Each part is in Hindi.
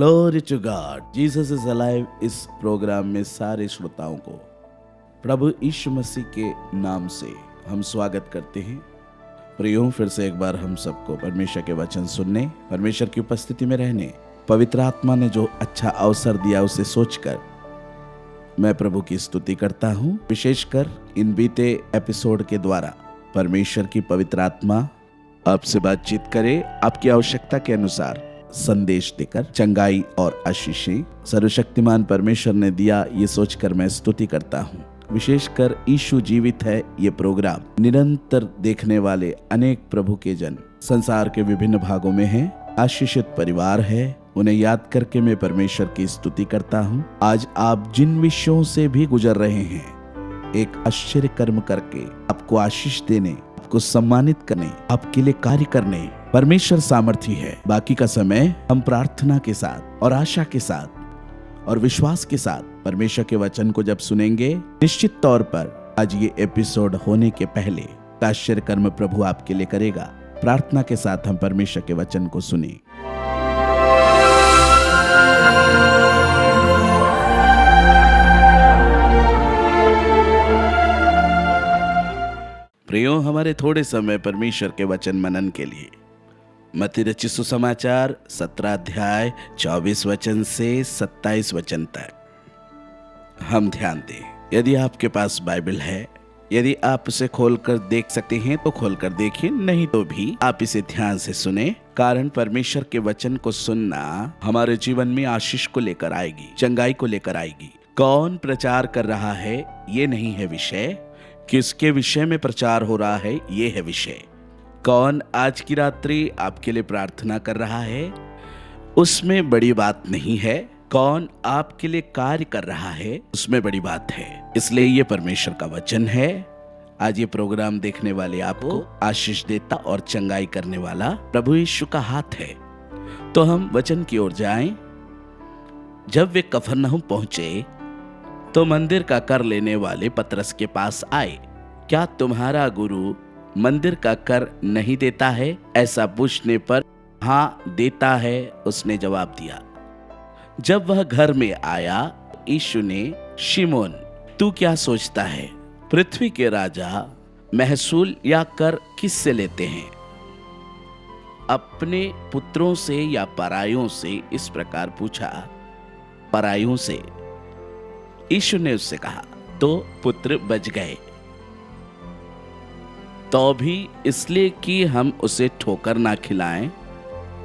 Glory to God, Jesus is alive. इस प्रोग्राम में सारे श्रोताओं को प्रभु यीशु मसीह के नाम से हम स्वागत करते हैं। प्रियो, फिर से एक बार हम सबको परमेश्वर के वचन सुनने, परमेश्वर की उपस्थिति में रहने, पवित्र आत्मा ने जो अच्छा अवसर दिया उसे सोचकर मैं प्रभु की स्तुति करता हूँ। विशेषकर इन बीते एपिसोड के द्वारा परमेश्वर की पवित्र आत्मा आपसे बातचीत करे, आपकी आवश्यकता के अनुसार संदेश देकर चंगाई और आशीषें सर्वशक्तिमान परमेश्वर ने दिया, ये सोचकर मैं स्तुति करता हूँ। विशेषकर यीशु जीवित है ये प्रोग्राम निरंतर देखने वाले अनेक प्रभु के जन संसार के विभिन्न भागों में हैं, आशीषित परिवार है, उन्हें याद करके मैं परमेश्वर की स्तुति करता हूँ। आज आप जिन विषयों से भी गुजर रहे हैं, एक आश्चर्य कर्म करके आपको आशीष देने, आपको सम्मानित करने, आपके लिए कार्य करने परमेश्वर सामर्थी है। बाकी का समय हम प्रार्थना के साथ और आशा के साथ और विश्वास के साथ परमेश्वर के वचन को जब सुनेंगे, निश्चित तौर पर आज ये एपिसोड होने के पहले आश्चर्य कर्म प्रभु आपके लिए करेगा। प्रार्थना के साथ हम परमेश्वर के वचन को सुने। प्रियो, हमारे थोड़े समय परमेश्वर के वचन मनन के लिए मत्ती रचित सुसमाचार 17 अध्याय 24 वचन से 27 वचन तक हम ध्यान दें। यदि आपके पास बाइबल है, यदि आप उसे खोलकर देख सकते हैं तो खोलकर देखिए, नहीं तो भी आप इसे ध्यान से सुने, कारण परमेश्वर के वचन को सुनना हमारे जीवन में आशीष को लेकर आएगी, चंगाई को लेकर आएगी। कौन प्रचार कर रहा है ये नहीं है विषय, किसके विषय में प्रचार हो रहा है ये है विषय। कौन आज की रात्रि आपके लिए प्रार्थना कर रहा है उसमें बड़ी बात नहीं है, कौन आपके लिए कार्य कर रहा है उसमें बड़ी बात है। इसलिए ये परमेश्वर का वचन है। आज ये प्रोग्राम देखने वाले आपको आशीष देता और चंगाई करने वाला प्रभु यीशु का हाथ है। तो हम वचन की ओर जाएं। जब वे कफरनहूम पहुंचे तो मंदिर का कर लेने वाले पतरस के पास आए। क्या तुम्हारा गुरु मंदिर का कर नहीं देता है? ऐसा पूछने पर हाँ देता है, उसने जवाब दिया। जब वह घर में आया, यीशु ने, शिमोन तू क्या सोचता है, पृथ्वी के राजा महसूल या कर किससे लेते हैं, अपने पुत्रों से या परायों से? इस प्रकार पूछा, परायों से। यीशु ने उससे कहा, तो पुत्र बच गए। तो भी इसलिए कि हम उसे ठोकर ना खिलाएं,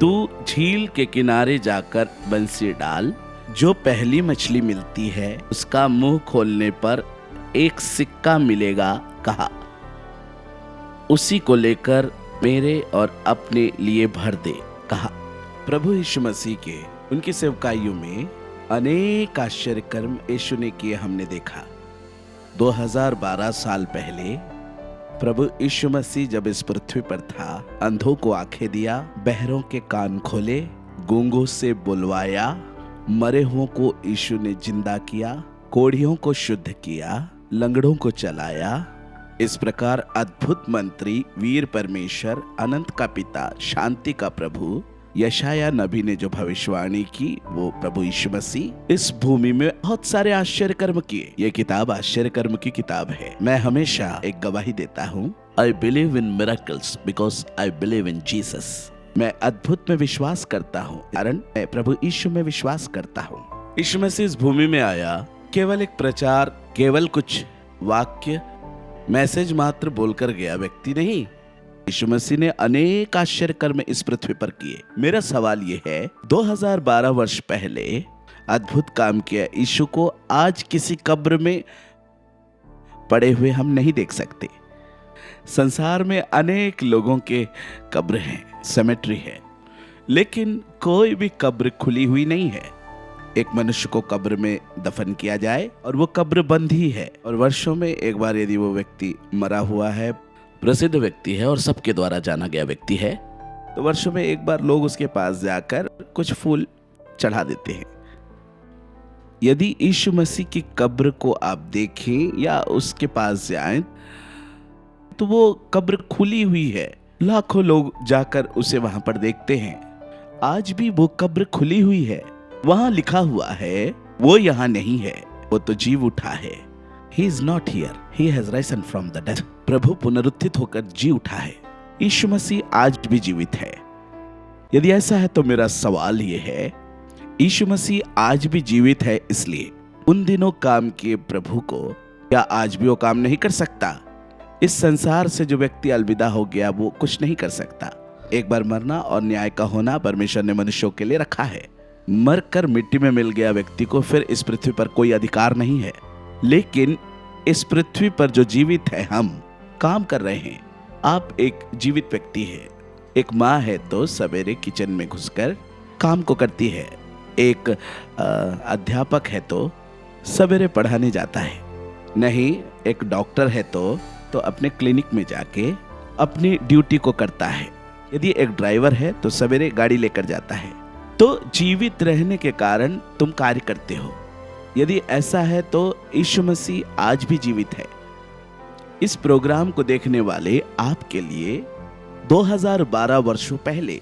तू झील के किनारे जाकर बंसी डाल, जो पहली मछली मिलती है उसका मुंह खोलने पर एक सिक्का मिलेगा, कहा। उसी को लेकर मेरे और अपने लिए भर दे, कहा। प्रभु यीशु मसीह के उनकी सेवकाइयों में अनेक आश्चर्य कर्म यीशु ने किए हमने देखा। 2012 साल पहले प्रभु यीशु मसीह जब इस पृथ्वी पर था, अंधों को आंखें दिया, बहरों के कान खोले, गूंगों से बुलवाया, मरे हुओं को यीशु ने जिंदा किया, कोढ़ियों को शुद्ध किया, लंगड़ों को चलाया। इस प्रकार अद्भुत मंत्री, वीर परमेश्वर, अनंत का पिता, शांति का प्रभु, यशाया नबी ने जो भविष्यवाणी की वो प्रभु यीशु मसीह इस भूमि में बहुत सारे आश्चर्य कर्म किए। ये किताब आश्चर्य कर्म की किताब है। मैं हमेशा एक गवाही देता हूँ, I believe in miracles because I believe in Jesus. मैं अद्भुत में विश्वास करता हूँ कारण मैं प्रभु यीशु में विश्वास करता हूँ। यीशु मसीह इस भूमि में आया, केवल एक प्रचार, केवल कुछ वाक्य, मैसेज मात्र बोलकर गया व्यक्ति नहीं। यीशु मसीह ने अनेक आश्चर्य कर्म इस पृथ्वी पर किए। मेरा सवाल यह है, 2012 वर्ष पहले अद्भुत काम किया यीशु को आज किसी कब्र में पड़े हुए हम नहीं देख सकते। संसार में अनेक लोगों के कब्र हैं, सेमेट्री है, लेकिन कोई भी कब्र खुली हुई नहीं है। एक मनुष्य को कब्र में दफन किया जाए और वो कब्र बंद ही है, और वर्षों में एक बार यदि वो व्यक्ति मरा हुआ है, प्रसिद्ध व्यक्ति है और सबके द्वारा जाना गया व्यक्ति है, तो वर्षों में एक बार लोग उसके पास जाकर कुछ फूल चढ़ा देते हैं। यदि यीशु मसीह की कब्र को आप देखें या उसके पास जाएं तो वो कब्र खुली हुई है, लाखों लोग जाकर उसे वहां पर देखते हैं। आज भी वो कब्र खुली हुई है, वहां लिखा हुआ है वो यहाँ नहीं है, वो तो जीव उठा है। He is not here, he has risen from the dead। प्रभु पुनरुत्थित होकर जी उठा है। यीशु मसीह आज भी जीवित है। यदि ऐसा है तो मेरा सवाल ये है, यीशु मसीह आज भी जीवित है, इसलिए उन दिनों काम किए प्रभु को क्या आज भी वो काम नहीं कर सकता? इस संसार से जो व्यक्ति अलविदा हो गया वो कुछ नहीं कर सकता। एक बार मरना और न्याय का होना परमेश्वर ने मनुष्यों के लिए रखा है। मरकर मिट्टी में मिल गया व्यक्ति को फिर इस पृथ्वी पर कोई अधिकार नहीं है। लेकिन इस पृथ्वी पर जो जीवित है, हम काम कर रहे हैं। आप एक जीवित व्यक्ति है। एक माँ है तो सवेरे किचन में घुसकर काम को करती है। एक अध्यापक है तो सवेरे पढ़ाने जाता है। नहीं, एक डॉक्टर है तो अपने क्लिनिक में जाके अपनी ड्यूटी को करता है। यदि एक ड्राइवर है तो सवेरे गाड़ी लेकर जाता है। तो जीवित रहने के कारण तुम कार्य करते हो। यदि ऐसा है तो यीशु मसीह आज भी जीवित है। इस प्रोग्राम को देखने वाले आपके लिए 2012 वर्षों पहले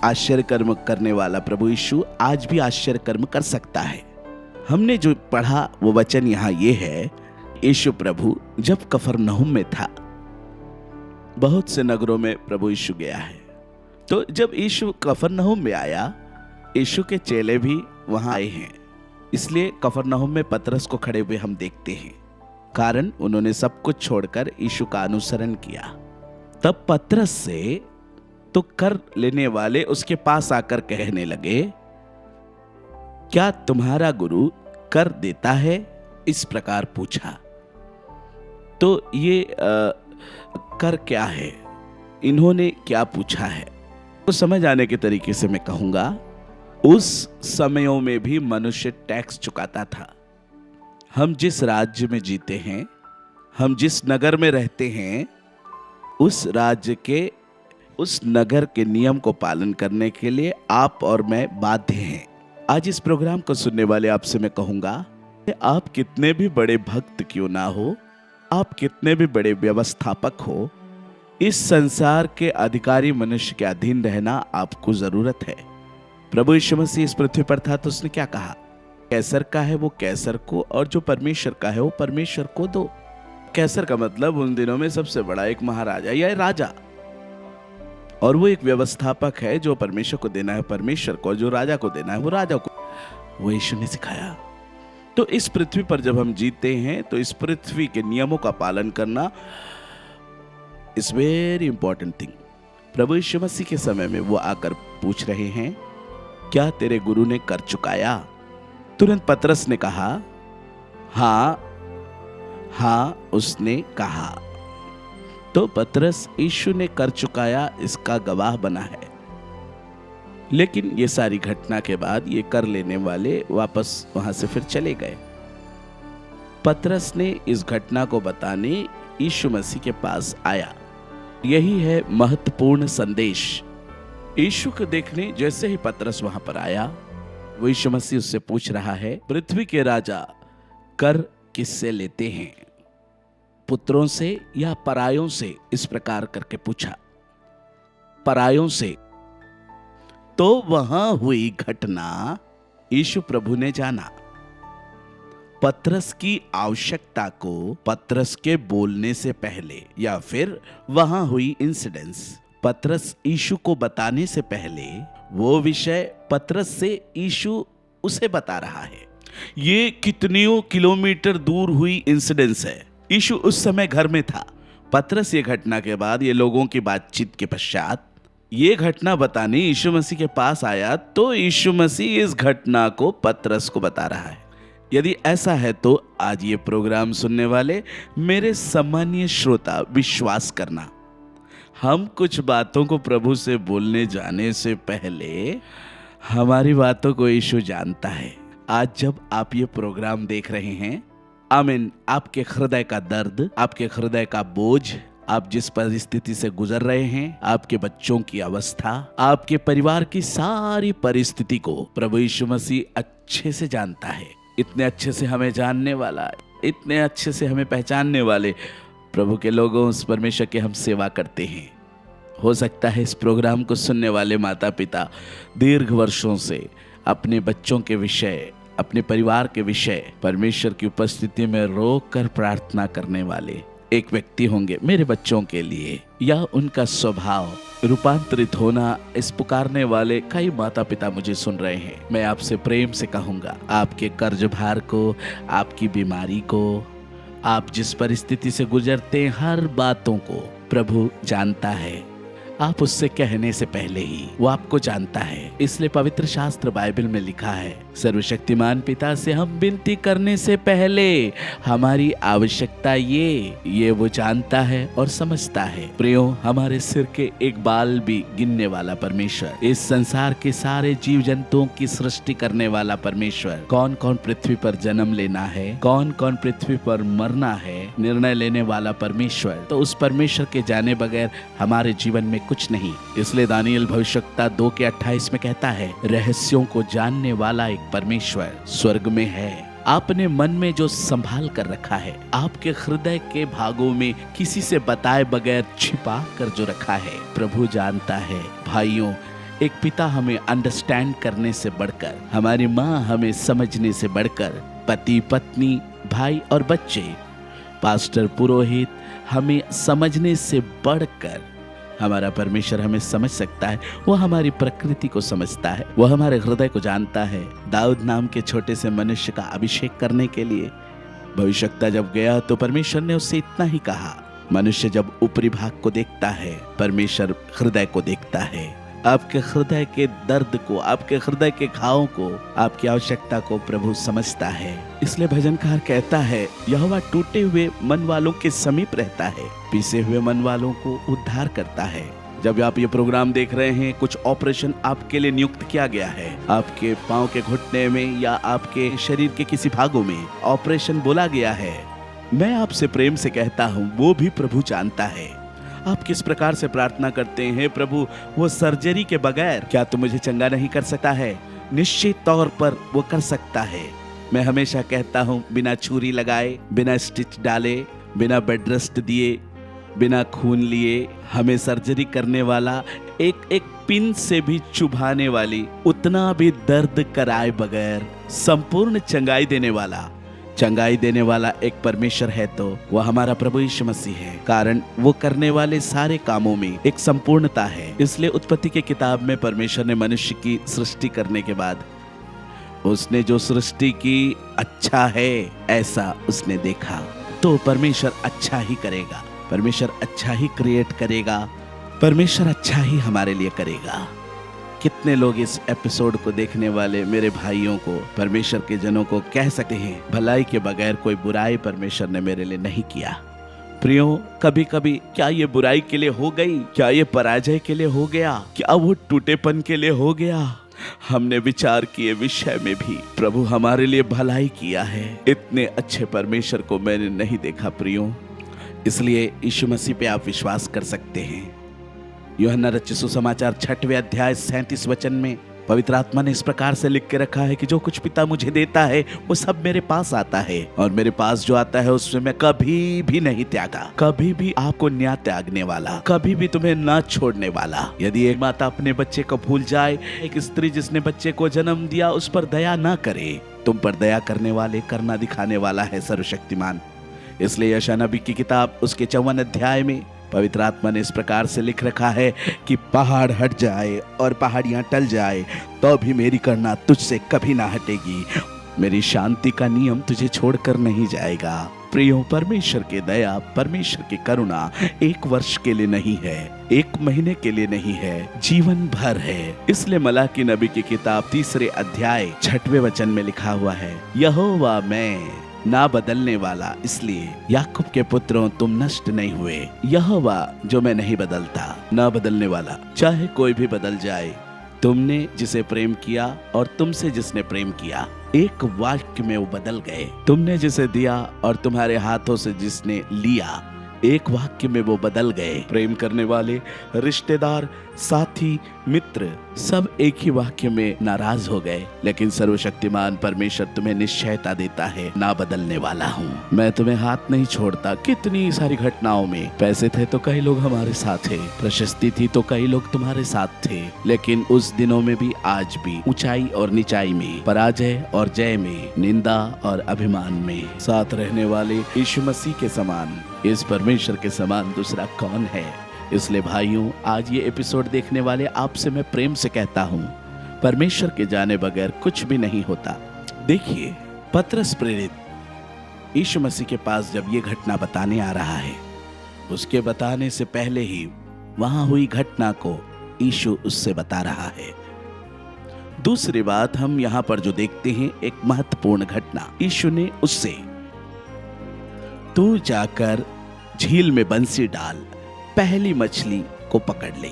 आश्चर्य कर्म करने वाला प्रभु यीशु आज भी आश्चर्य कर्म कर सकता है। हमने जो पढ़ा वो वचन यहाँ ये है, यीशु प्रभु जब कफरनहूम में था। बहुत से नगरों में प्रभु यीशु गया है। तो जब यीशु कफरनहूम में आया, यीशु के चेले भी वहां आए हैं। इसलिए कफरनहूम में पतरस को खड़े हुए हम देखते हैं, कारण उन्होंने सब कुछ छोड़कर यीशु का अनुसरण किया। तब पतरस से तो कर लेने वाले उसके पास आकर कहने लगे, क्या तुम्हारा गुरु कर देता है? इस प्रकार पूछा। तो ये कर क्या है, इन्होंने क्या पूछा है, तो समझ आने के तरीके से मैं कहूंगा, उस समयों में भी मनुष्य टैक्स चुकाता था। हम जिस राज्य में जीते हैं, हम जिस नगर में रहते हैं, उस राज्य के, उस नगर के नियम को पालन करने के लिए आप और मैं बाध्य हैं। आज इस प्रोग्राम को सुनने वाले आपसे मैं कहूंगा, आप कितने भी बड़े भक्त क्यों ना हो, आप कितने भी बड़े व्यवस्थापक हो, इस संसार के अधिकारी मनुष्य के अधीन रहना आपको जरूरत है। प्रभु यीशु मसीह इस पृथ्वी पर था तो उसने क्या कहा, कैसर का है वो कैसर को, और जो परमेश्वर का है वो परमेश्वर को दो। कैसर का मतलब उन दिनों में सबसे बड़ा एक महाराजा या राजा, और वो एक व्यवस्थापक है। जो परमेश्वर को देना है परमेश्वर को, जो राजा को देना है वो राजा को। वो यीशु ने सिखाया। तो इस पृथ्वी पर जब हम जीते हैं तो इस पृथ्वी के नियमों का पालन करना इज वेरी इंपॉर्टेंट थिंग। प्रभु यीशु मसीह के समय में वो आकर पूछ रहे हैं, क्या तेरे गुरु ने कर चुकाया? तुरंत पतरस ने कहा, हाँ हाँ, उसने कहा। तो पतरस यीशु ने कर चुकाया इसका गवाह बना है। लेकिन ये सारी घटना के बाद ये कर लेने वाले वापस वहां से फिर चले गए। पतरस ने इस घटना को बताने यीशु मसीह के पास आया। यही है महत्वपूर्ण संदेश। यीशु को देखने जैसे ही पतरस वहां पर आया, वो यीशु मसीह उससे पूछ रहा है, पृथ्वी के राजा कर किससे लेते हैं, पुत्रों से या परायों से? इस प्रकार करके पूछा, परायों से। तो वहां हुई घटना यीशु प्रभु ने जाना। पतरस की आवश्यकता को पतरस के बोलने से पहले, या फिर वहां हुई इंसिडेंस पतरस यीशु को बताने से पहले, वो विषय पतरस से यीशु उसे बता रहा है। ये कितनियों किलोमीटर दूर हुई इंसिडेंस है। यीशु उस समय घर में था। पतरस ये घटना के बाद, ये लोगों की बातचीत के पश्चात ये घटना बताने यीशु मसीह के पास आया, तो यीशु मसीह इस घटना को पतरस को बता रहा है। यदि ऐसा है तो आज ये प्रोग्राम सुनने वाले मेरे सम्मानीय श्रोता, विश्वास करना, हम कुछ बातों को प्रभु से बोलने जाने से पहले हमारी बातों को यीशु जानता है। आज जब आप ये प्रोग्राम देख रहे हैं, आमीन, आपके हृदय का दर्द, आपके हृदय का बोझ, आप जिस परिस्थिति से गुजर रहे हैं, आपके बच्चों की अवस्था, आपके परिवार की सारी परिस्थिति को प्रभु यीशु मसीह अच्छे से जानता है। इतने अच्छे से हमें जानने वाला, इतने अच्छे से हमें पहचानने वाले प्रभु के लोगों, उस परमेश्वर के हम सेवा करते हैं। हो सकता है इस प्रोग्राम को सुनने वाले माता पिता दीर्घ वर्षों से अपने बच्चों के विषय, अपने परिवार के विषय परमेश्वर की उपस्थिति में रोक कर प्रार्थना करने वाले एक व्यक्ति होंगे मेरे बच्चों के लिए, या उनका स्वभाव रूपांतरित होना, इस पुकारने वाले कई माता पिता मुझे सुन रहे हैं। मैं आपसे प्रेम से कहूंगा, आपके कर्ज भार को, आपकी बीमारी को, आप जिस परिस्थिति से गुजरते हैं, हर बातों को प्रभु जानता है। आप उससे कहने से पहले ही वो आपको जानता है। इसलिए पवित्र शास्त्र बाइबल में लिखा है, सर्वशक्तिमान पिता से हम विनती करने से पहले हमारी आवश्यकता ये वो जानता है और समझता है। प्रियो, हमारे सिर के एक बाल भी गिनने वाला परमेश्वर, इस संसार के सारे जीव जंतुओं की सृष्टि करने वाला परमेश्वर, कौन कौन पृथ्वी पर जन्म लेना है, कौन कौन पृथ्वी पर मरना है, निर्णय लेने वाला परमेश्वर, तो उस परमेश्वर के जाने बगैर हमारे जीवन में कुछ नहीं। इसलिए दानियल भविष्यवक्ता 2:28 में कहता है, रहस्यों को जानने वाला एक परमेश्वर स्वर्ग में है। आपने मन में जो संभाल कर रखा है, आपके हृदय के भागों में किसी से बताए बगैर छिपा कर जो रखा है, प्रभु जानता है। भाइयों, एक पिता हमें अंडरस्टैंड करने से बढ़कर, हमारी माँ हमें समझने से बढ़कर, पति पत्नी, भाई और बच्चे, पास्टर पुरोहित हमें समझने से बढ़कर हमारा परमेश्वर हमें समझ सकता है। वो हमारी प्रकृति को समझता है, वो हमारे हृदय को जानता है। दाऊद नाम के छोटे से मनुष्य का अभिषेक करने के लिए भविष्यवक्ता जब गया तो परमेश्वर ने उससे इतना ही कहा। मनुष्य जब ऊपरी भाग को देखता है, परमेश्वर हृदय को देखता है। आपके हृदय के दर्द को, आपके हृदय के घावों को, आपकी आवश्यकता को प्रभु समझता है। इसलिए भजनकार कहता है, यहोवा टूटे हुए मन वालों के समीप रहता है, पीसे हुए मन वालों को उद्धार करता है। जब आप ये प्रोग्राम देख रहे हैं, कुछ ऑपरेशन आपके लिए नियुक्त किया गया है, आपके पांव के घुटने में या आपके शरीर के किसी भागों में ऑपरेशन बोला गया है, मैं आपसे प्रेम से कहता हूँ, वो भी प्रभु जानता है। आप किस प्रकार से प्रार्थना करते हैं, प्रभु वो सर्जरी के बगैर क्या तुम मुझे चंगा नहीं कर सकता है? निश्चित तौर पर वो कर सकता है। मैं हमेशा कहता हूँ, बिना छुरी लगाए, बिना स्टिच डाले, बिना बेड रेस्ट दिए, बिना खून लिए, हमें सर्जरी करने वाला, एक एक पिन से भी चुभाने वाली, उतना भी दर्द कराए बगैर संपूर्ण चंगाई देने वाला एक परमेश्वर है, तो वह हमारा प्रभु यीशु मसीह है। कारण वो करने वाले सारे कामों में एक संपूर्णता है। इसलिए उत्पत्ति के किताब में परमेश्वर ने मनुष्य की सृष्टि करने के बाद उसने जो सृष्टि की, अच्छा है ऐसा उसने देखा। तो परमेश्वर अच्छा ही करेगा, परमेश्वर अच्छा ही क्रिएट करेगा, परमेश्वर अच्छा ही हमारे लिए करेगा। कितने लोग इस एपिसोड को देखने वाले मेरे भाइयों को, परमेश्वर के जनों को कह सकते हैं, भलाई के बगैर कोई बुराई परमेश्वर ने मेरे लिए नहीं किया। प्रियो, कभी कभी क्या ये बुराई के लिए हो गई? क्या ये पराजय के लिए हो गया? क्या वो टूटेपन के लिए हो गया? हमने विचार किए विषय में भी प्रभु हमारे लिए भलाई किया है। इतने अच्छे परमेश्वर को मैंने नहीं देखा प्रियो। इसलिए यीशु मसीह पे आप विश्वास कर सकते हैं। यूहन्ना रचित सुसमाचार 6वें अध्याय 37 वचन में पवित्र आत्मा ने इस प्रकार से लिख के रखा है कि जो कुछ पिता मुझे देता है वो सब मेरे पास आता है, और मेरे पास जो आता है उसमें मैं कभी भी नहीं त्यागा। कभी भी आपको न्याय त्यागने वाला, कभी भी तुम्हें ना छोड़ने वाला। यदि एक माता अपने बच्चे को भूल जाए, एक स्त्री जिसने बच्चे को जन्म दिया उस पर दया ना करे, तुम पर दया करने वाले, करुणा दिखाने वाला है सर्वशक्तिमान। इसलिए यशायाह नबी की किताब उसके 54 अध्याय में पवित्र आत्मा ने इस प्रकार से लिख रखा है कि पहाड़ हट जाए और पहाड़ियां टल जाए तो भी मेरी करुणा तुझसे कभी ना हटेगी, मेरी शांति का नियम तुझे छोड़कर नहीं जाएगा। प्रियो, परमेश्वर की दया, परमेश्वर की करुणा 1 वर्ष के लिए नहीं है, 1 महीने के लिए नहीं है, जीवन भर है। इसलिए मलाकी नबी की किताब 3 अध्याय 6वें वचन में लिखा हुआ है, यहोवा मैं ना बदलने वाला, इसलिए याकूब के पुत्रों तुम नष्ट नहीं हुए। यहोवा जो मैं नहीं बदलता, ना बदलने वाला, चाहे कोई भी बदल जाए। तुमने जिसे प्रेम किया और तुमसे जिसने प्रेम किया, एक वाक्य में वो बदल गए। तुमने जिसे दिया और तुम्हारे हाथों से जिसने लिया, एक वाक्य में वो बदल गए। प्रेम करने वाले, रिश्तेदार, साथी, मित्र सब एक ही वाक्य में नाराज हो गए। लेकिन सर्वशक्तिमान परमेश्वर तुम्हें निश्चयता देता है, ना बदलने वाला हूँ, मैं तुम्हें हाथ नहीं छोड़ता। कितनी सारी घटनाओं में पैसे थे तो कई लोग हमारे साथ थे, प्रशस्ति थी तो कई लोग तुम्हारे साथ थे, लेकिन उस दिनों में भी, आज भी, ऊंचाई और निचाई में, पराजय और जय में, निंदा और अभिमान में साथ रहने वाले यीशु मसीह के समान, इस परमेश्वर के समान दूसरा कौन है। इसलिए भाइयों, आज ये एपिसोड देखने वाले आपसे मैं प्रेम से कहता हूँ, परमेश्वर के जाने बगैर कुछ भी नहीं होता। देखिए, पतरस प्रेरित यीशु मसीह के पास जब ये घटना बताने आ रहा है, उसके बताने से पहले ही वहां हुई घटना को यीशु उससे बता रहा है। दूसरी बात हम यहाँ पर जो देखते हैं, एक महत्वपूर्ण घटना। यीशु ने उससे, तू जाकर झील में बंसी डाल, पहली मछली को पकड़ ले,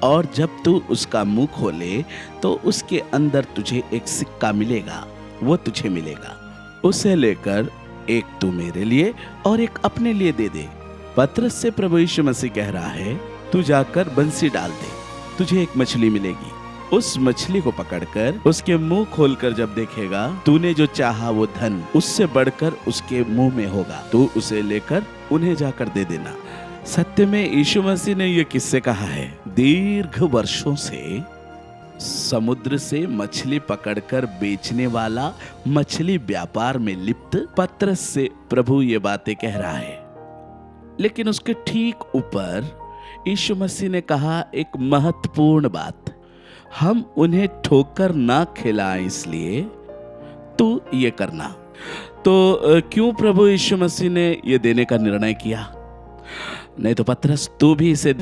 और जब तू उसका मुंह खोले तो उसके अंदर तुझे एक सिक्का मिलेगा, वो तुझे मिलेगा। उसे लेकर एक तू मेरे लिए और एक अपने लिए दे दे। पतरस से प्रभु यीशु मसीह कह रहा है, तू जाकर बंसी डाल दे, तुझे एक मछली मिलेगी। उस मछली को पकड़कर उसके मुंह खोलकर जब देखेगा, तूने जो चाहा वो धन उससे बढ़कर उसके मुंह में होगा, तू उसे लेकर उन्हें जाकर दे देना। सत्य में यीशु मसीह ने ये किससे कहा है? दीर्घ वर्षों से समुद्र से मछली पकड़कर बेचने वाला, मछली व्यापार में लिप्त पतरस से प्रभु ये बातें कह रहा है। लेकिन उसके ठीक ऊपर यीशु मसीह ने कहा एक महत्वपूर्ण बात, हम उन्हें ठोकर ना खिलाएं, इसलिए तू ये करना। तो क्यों प्रभु यीशु मसीह ने ये देने का निर्णय किया? नहीं तो पतरस, तू भी इसे